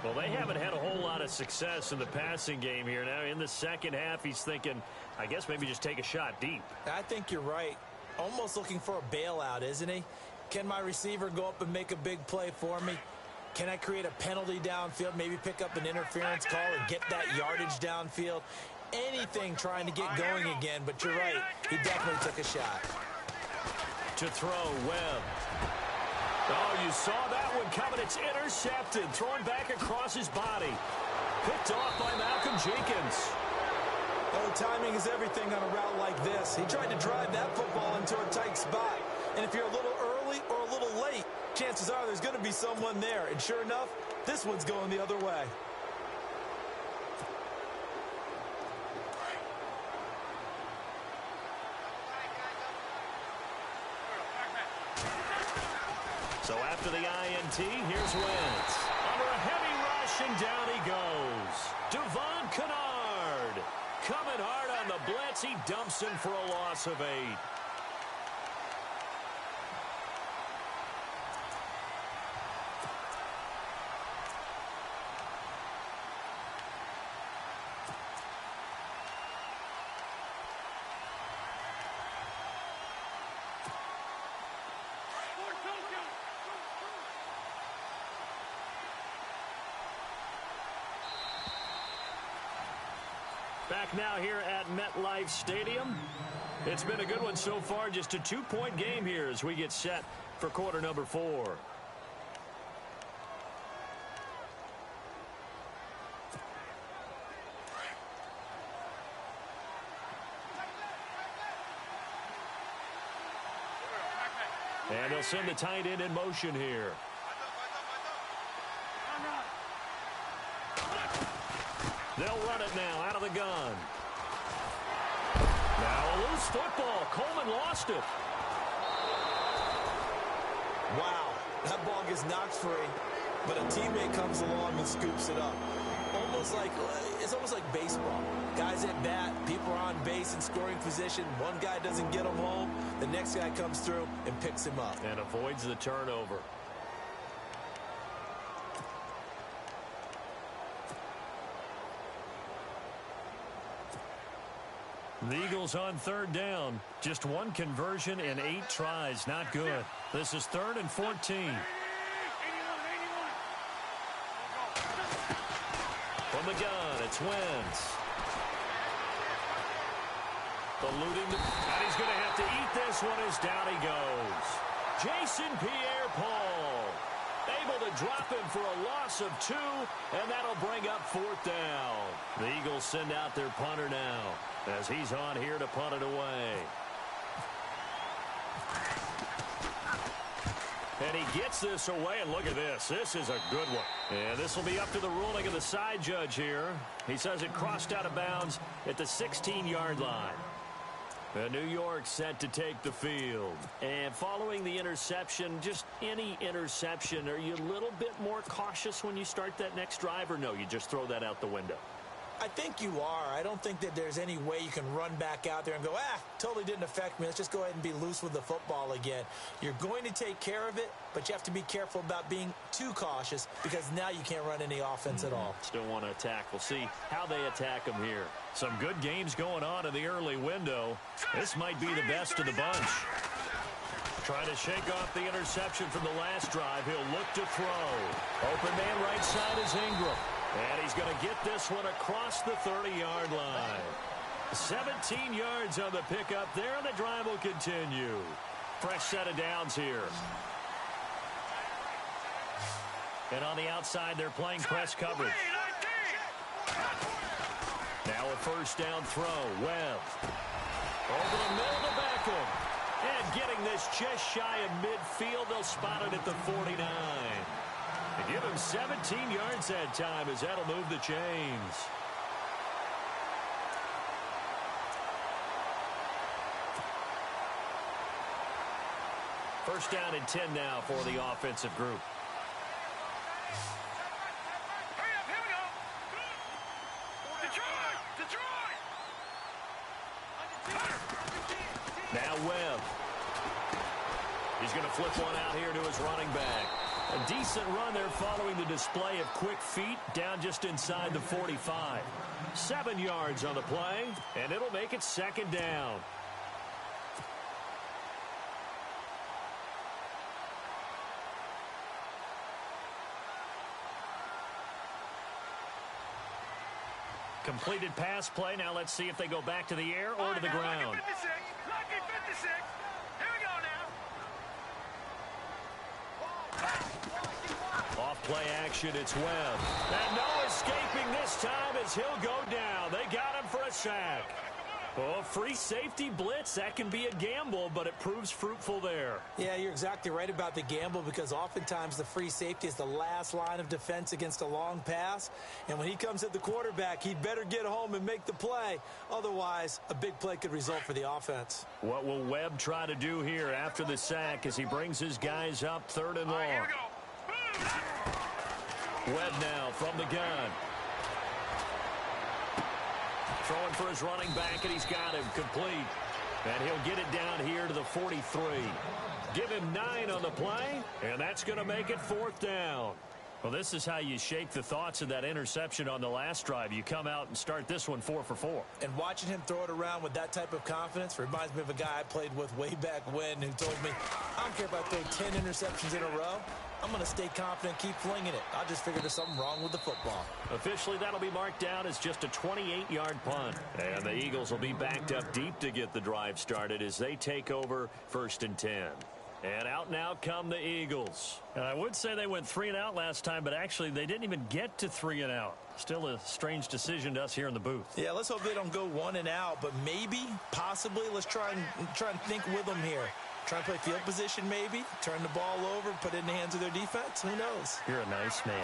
Well, they haven't had a whole lot of success in the passing game here. Now in the second half, he's thinking, I guess maybe just take a shot deep. I think you're right. Almost looking for a bailout, isn't he? Can my receiver go up and make a big play for me? Can I create a penalty downfield, maybe pick up an interference call and get that yardage downfield? Anything trying to get going again, but you're right. He definitely took a shot. To throw, Webb. Oh, you saw that one coming. It's intercepted. Thrown back across his body. Picked off by Malcolm Jenkins. Oh, timing is everything on a route like this. He tried to drive that football into a tight spot. And if you're a little early or a little late, chances are there's going to be someone there. And sure enough, this one's going the other way. So after the INT, here's Wentz. Under a heavy rush, and down he goes. Devon Kennard coming hard on the blitz. He dumps him for a loss of 8. Back now here at MetLife Stadium. It's been a good one so far. Just a 2-point game here as we get set for quarter number 4. And they'll send the tight end in motion here. They'll run it now out of the gun. Now a loose football. Coleman lost it. Wow, that ball gets knocked free, but a teammate comes along and scoops it up. It's almost like baseball. Guys at bat, people are on base in scoring position. One guy doesn't get him home. The next guy comes through and picks him up. And avoids the turnover. The Eagles on 3rd down. Just 1 conversion in 8 tries. Not good. This is 3rd and 14. From the gun, it's Wentz. Eluding the... And he's going to have to eat this one as down he goes. Jason Pierre-Paul able to drop him for a loss of 2, and that'll bring up 4th down. The Eagles send out their punter now as he's on here to punt it away. And he gets this away, and look at this. This is a good one. And this will be up to the ruling of the side judge here. He says it crossed out of bounds at the 16-yard line. New York set to take the field. And following the interception, just any interception, are you a little bit more cautious when you start that next drive, or no, you just throw that out the window? I think you are. I don't think that there's any way you can run back out there and go, totally didn't affect me. Let's just go ahead and be loose with the football again. You're going to take care of it, but you have to be careful about being too cautious because now you can't run any offense at all. Still want to attack. We'll see how they attack them here. Some good games going on in the early window. This might be the best of the bunch. Trying to shake off the interception from the last drive. He'll look to throw. Open man right side is Ingram. And he's going to get this one across the 30-yard line. 17 yards on the pickup there, and the drive will continue. Fresh set of downs here. And on the outside, they're playing press coverage. Now a first down throw. Webb. Over the middle to Beckham. And getting this just shy of midfield, they'll spot it at the 49. They give him 17 yards that time as that'll move the chains. First down and 10 now for the offensive group. Hurry up, here we go. Detroit! Now Webb. He's going to flip one out here to his running back. A decent run there following the display of quick feet down just inside the 45. 7 yards on the play, and it'll make it second down. Completed pass play. Now let's see if they go back to the air or to the ground. Lucky 56. Lucky 56. Here we go now. Off play action, it's Webb. And no escaping this time as he'll go down. They got him for a sack. Oh, free safety blitz. That can be a gamble, but it proves fruitful there. Yeah, you're exactly right about the gamble because oftentimes the free safety is the last line of defense against a long pass. And when he comes at the quarterback, he'd better get home and make the play. Otherwise, a big play could result for the offense. What will Webb try to do here after the sack as he brings his guys up 3rd and long? Here we go. Webb now from the gun. Throwing for his running back, and he's got him complete. And he'll get it down here to the 43. Give him 9 on the play, and that's going to make it 4th down. Well, this is how you shake the thoughts of that interception on the last drive. You come out and start this one 4 for 4. And watching him throw it around with that type of confidence reminds me of a guy I played with way back when who told me, I don't care if I throw 10 interceptions in a row. I'm going to stay confident, keep flinging it. I just figured there's something wrong with the football. Officially, that'll be marked down as just a 28-yard punt. And the Eagles will be backed up deep to get the drive started as they take over 1st and 10. And out now come the Eagles. And I would say they went 3 and out last time, but actually they didn't even get to 3 and out. Still a strange decision to us here in the booth. Yeah, let's hope they don't go 1 and out, but maybe, possibly, let's try and think with them here. Try and play field position maybe, turn the ball over, put it in the hands of their defense. Who knows? You're a nice man.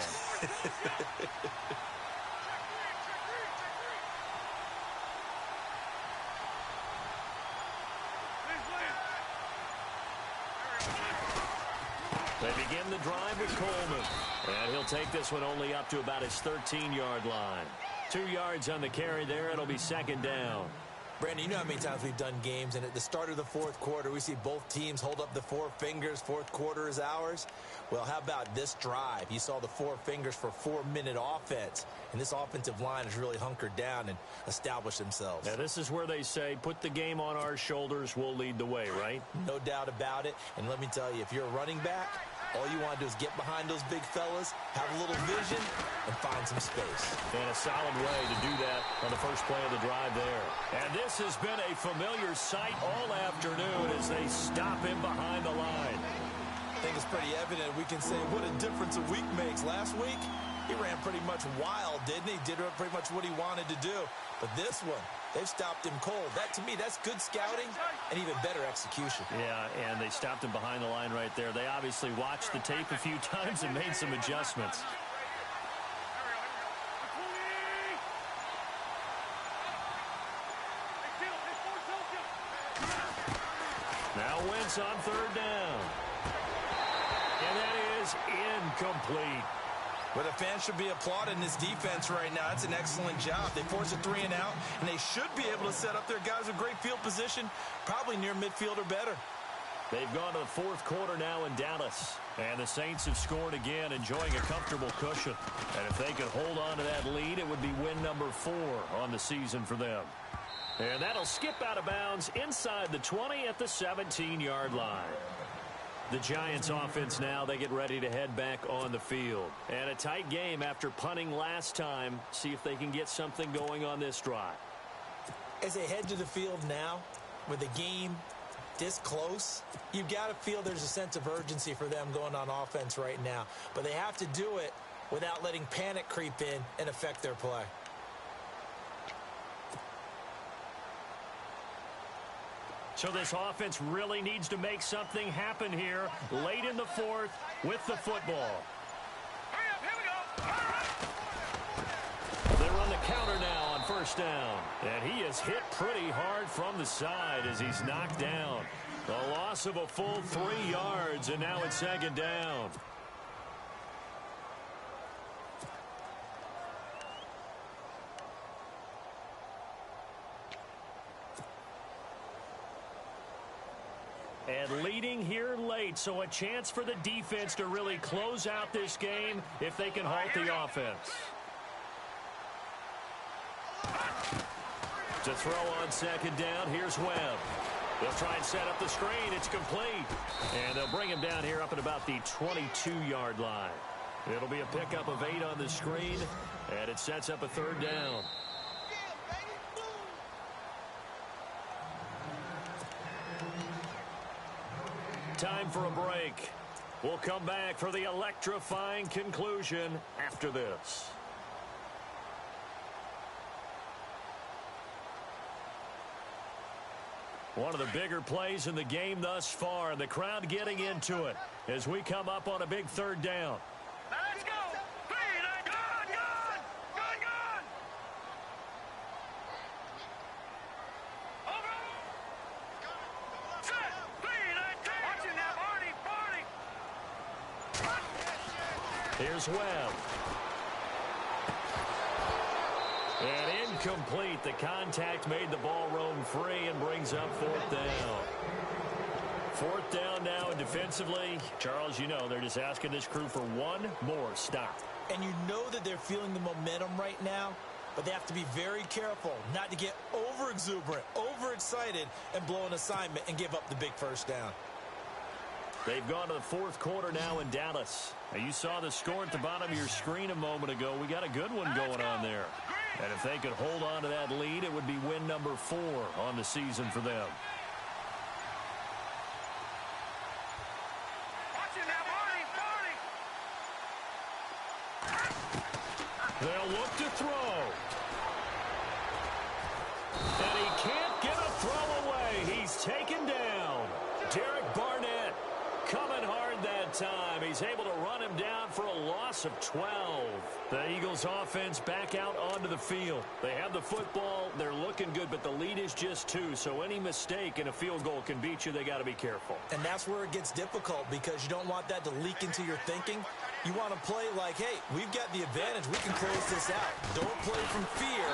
They begin the drive with Coleman. And he'll take this one only up to about his 13-yard line. 2 yards on the carry there. It'll be 2nd down. Brandon, you know how many times we've done games, and at the start of the 4th quarter, we see both teams hold up the 4 fingers. 4th quarter is ours. Well, how about this drive? You saw the 4 fingers for 4-minute offense, and this offensive line has really hunkered down and established themselves. Now, this is where they say, put the game on our shoulders, we'll lead the way, right? No doubt about it, and let me tell you, if you're a running back, all you want to do is get behind those big fellas, have a little vision, and find some space. And a solid way to do that on the first play of the drive there. And this has been a familiar sight all afternoon as they stop him behind the line. I think it's pretty evident. We can say what a difference a week makes. Last week, he ran pretty much wild, didn't he? Did pretty much what he wanted to do. But this one, they've stopped him cold. That, to me, that's good scouting and even better execution. Yeah, and they stopped him behind the line right there. They obviously watched the tape a few times and made some adjustments. Now Wentz on 3rd down. And that is incomplete. Well, the fans should be applauding this defense right now. That's an excellent job. They force a 3-and-out, and they should be able to set up their guys with great field position, probably near midfield or better. They've gone to the fourth quarter now in Dallas. And the Saints have scored again, enjoying a comfortable cushion. And if they could hold on to that lead, it would be win number 4 on the season for them. And that'll skip out of bounds inside the 20 at the 17-yard line. The Giants offense now, they get ready to head back on the field. And a tight game after punting last time. See if they can get something going on this drive. As they head to the field now, with the game this close, you've got to feel there's a sense of urgency for them going on offense right now. But they have to do it without letting panic creep in and affect their play. So this offense really needs to make something happen here late in the fourth with the football. Hurry up, here we go. They run the counter now on first down. And he is hit pretty hard from the side as he's knocked down. A loss of a full 3 yards, and now it's second down. And leading here late, so a chance for the defense to really close out this game if they can halt the offense. To throw on second down, here's Webb. They'll try and set up the screen. It's complete. And they'll bring him down here up at about the 22-yard line. It'll be a pickup of 8 on the screen, and it sets up a third down. Time for a break. We'll come back for the electrifying conclusion after this. One of the bigger plays in the game thus far, and the crowd getting into it as we come up on a big third down. Let's go. Good. Over. Set. Watching that, Barney. Here's Webb. And incomplete. The contact made the ball roam free and brings up fourth down. Fourth down now, and defensively, Charles, you know, they're just asking this crew for one more stop. And you know that they're feeling the momentum right now, but they have to be very careful not to get over-exuberant, overexcited, and blow an assignment and give up the big first down. They've gone to the fourth quarter now in Dallas. Now, you saw the score at the bottom of your screen a moment ago. We got a good one going on there. And if they could hold on to that lead, it would be win number 4 on the season for them. Watching that, Barney. They'll look to throw. And he can't get a throw away. He's taken down. Derek Barnett coming hard that time. He's able to run him down for a loss of 12. The Eagles offense back out onto the field. They have the football. They're looking good, but the lead is just 2. So any mistake in a field goal can beat you. They got to be careful. And that's where it gets difficult because you don't want that to leak into your thinking. You want to play like, hey, we've got the advantage. We can close this out. Don't play from fear,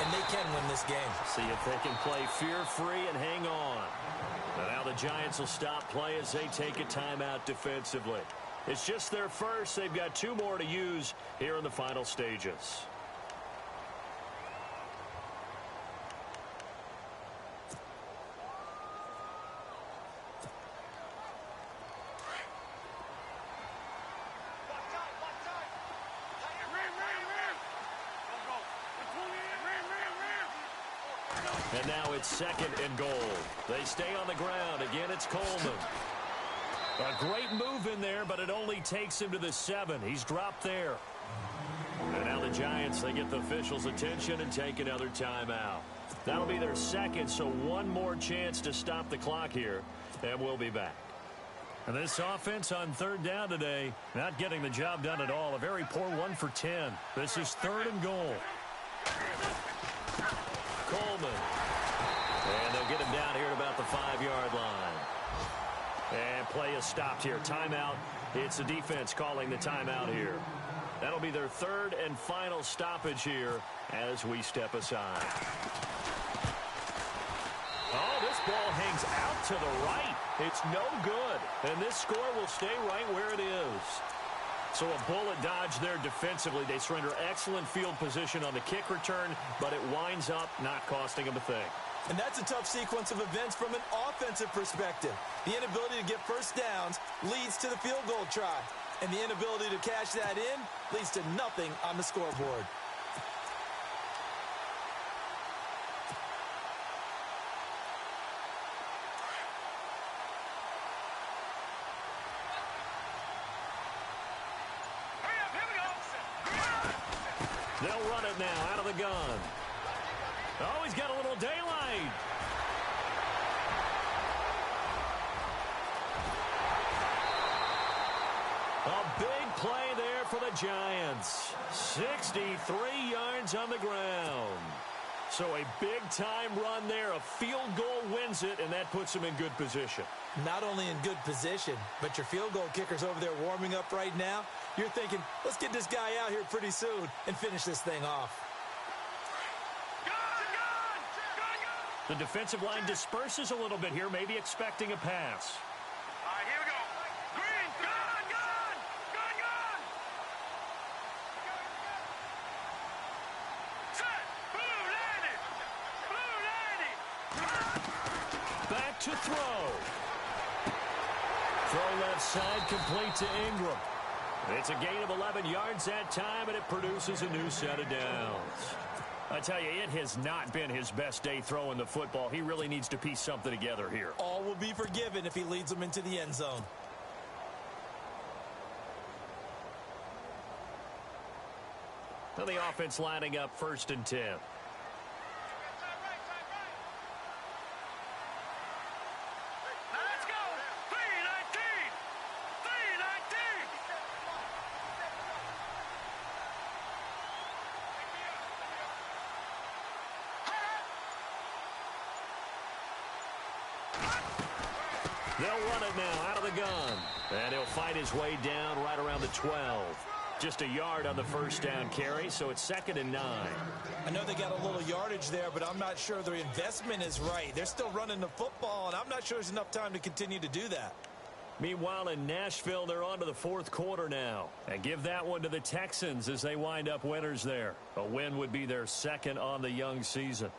and they can win this game. See if they can play fear-free and hang on. And now the Giants will stop play as they take a timeout defensively. It's just their first. They've got 2 more to use here in the final stages. And now it's second and goal. They stay on the ground. Again, it's Coleman. A great move in there, but it only takes him to the 7. He's dropped there. And now the Giants, they get the officials' attention and take another timeout. That'll be their second, so one more chance to stop the clock here, and we'll be back. And this offense on third down today, not getting the job done at all. A very poor 1 for 10. This is third and goal. Coleman. And they'll get him down here at about the 5-yard line. And play is stopped here. Timeout. It's the defense calling the timeout here. That'll be their third and final stoppage here as we step aside. Oh, this ball hangs out to the right. It's no good. And this score will stay right where it is. So a bullet dodge there defensively. They surrender excellent field position on the kick return, but it winds up not costing them a thing. And that's a tough sequence of events from an offensive perspective. The inability to get first downs leads to the field goal try. And the inability to cash that in leads to nothing on the scoreboard. They'll run it now out of the gun. Oh, he's got a little daylight. A big play there for the Giants. 63 yards on the ground. So a big-time run there. A field goal wins it, and that puts them in good position. Not only in good position, but your field goal kicker's over there warming up right now. You're thinking, let's get this guy out here pretty soon and finish this thing off. The defensive line disperses a little bit here, maybe expecting a pass. All right, here we go. Green, gun, gun, gun, gun. Set, blue, landing. Back to throw. Throw left side, complete to Ingram. It's a gain of 11 yards that time, and it produces a new set of downs. I tell you, it has not been his best day throwing the football. He really needs to piece something together here. All will be forgiven if he leads them into the end zone. Now the offense lining up 1st and 10. Let's go. 319. 319. They'll run it now out of the gun. And he'll fight his way down right around the 12. Just a yard on the first down carry, so it's 2nd and 9. I know they got a little yardage there, but I'm not sure their investment is right. They're still running the football, and I'm not sure there's enough time to continue to do that. Meanwhile, in Nashville, they're on to the 4th quarter now. And give that one to the Texans as they wind up winners there. A win would be their 2nd on the young season.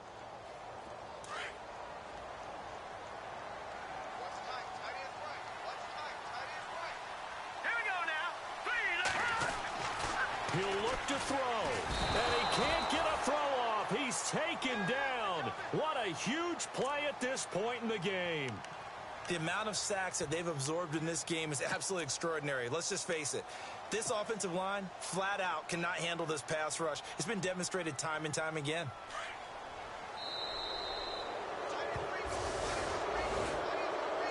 He'll look to throw, and he can't get a throw off. He's taken down. What a huge play at this point in the game. The amount of sacks that they've absorbed in this game is absolutely extraordinary. Let's just face it. This offensive line, flat out, cannot handle this pass rush. It's been demonstrated time and time again.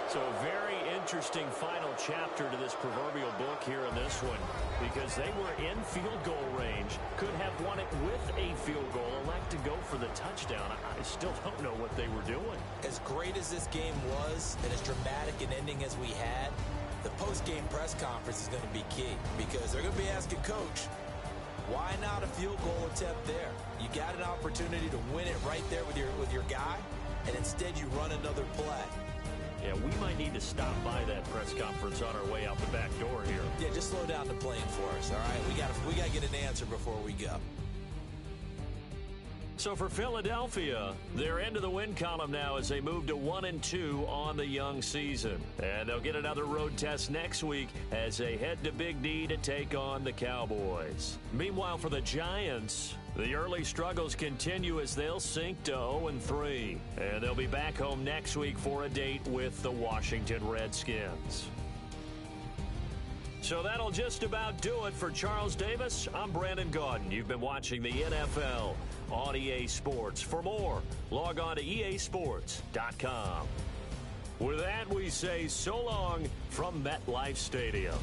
So a very interesting final chapter to this proverbial book here in this one, because they were in field goal range, could have won it with a field goal, elect to go for the touchdown. I still don't know what they were doing. As great as this game was and as dramatic an ending as we had, the post-game press conference is going to be key, because they're going to be asking Coach, why not a field goal attempt there? You got an opportunity to win it right there with your guy, and instead you run another play. Yeah, we might need to stop by that press conference on our way out the back door here. Yeah, just slow down the plane for us, all right? We got to get an answer before we go. So for Philadelphia, they're into the win column now as they move to 1-2 on the young season. And they'll get another road test next week as they head to Big D to take on the Cowboys. Meanwhile, for the Giants, the early struggles continue as they'll sink to 0-3. And they'll be back home next week for a date with the Washington Redskins. So that'll just about do it for Charles Davis. I'm Brandon Gaudin. You've been watching the NFL on EA Sports. For more, log on to easports.com. With that, we say so long from MetLife Stadium.